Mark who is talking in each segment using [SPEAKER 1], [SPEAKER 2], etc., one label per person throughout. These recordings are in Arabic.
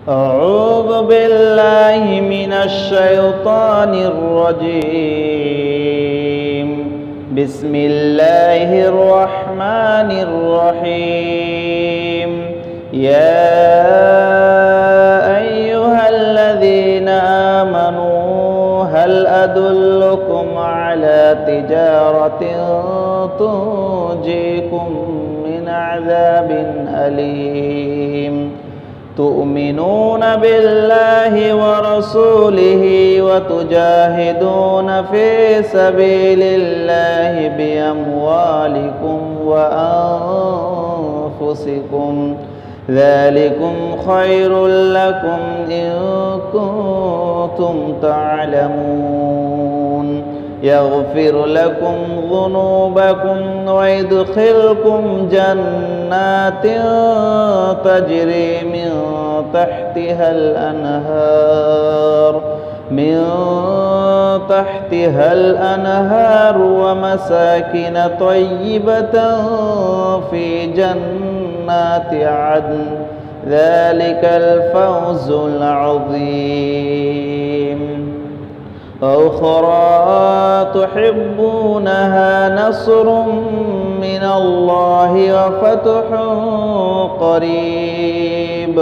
[SPEAKER 1] أعوذ بالله من الشيطان الرجيم. بسم الله الرحمن الرحيم. يا أيها الذين آمنوا هل أدلكم على تجارة تنجيكم من عذاب أليم تؤمنون بالله ورسوله وتجاهدون في سبيل الله بأموالكم وأنفسكم ذلكم خير لكم إن كنتم تعلمون يغفر لكم ذنوبكم ويدخلكم جنات تجري من تحتها الأنهار ومساكن طيبة في جنات عدن ذلك الفوز العظيم. أخرى تحبونها نصر من الله وفتح قريب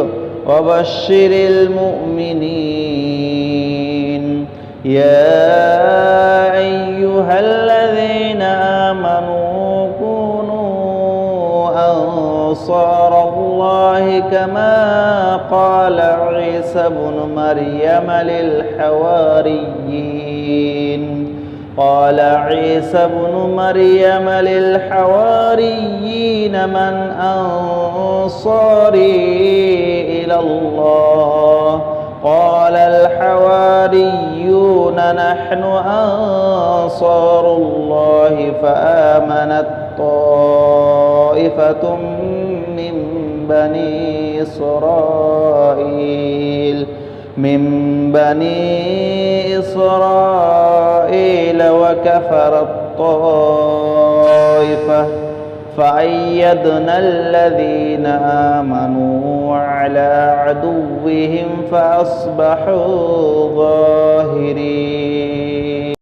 [SPEAKER 1] وبشر المؤمنين. يا أيها الذين آمنوا كونوا أنصار الله كما قال عيسى ابن مريم للحواريين من أنصاري إلى الله قال الحواريون نحن أنصار الله فآمنت طائفة من بني إسرائيل وكفرت طائفة فأيدنا الذين آمنوا على عدوهم فأصبحوا ظاهرين.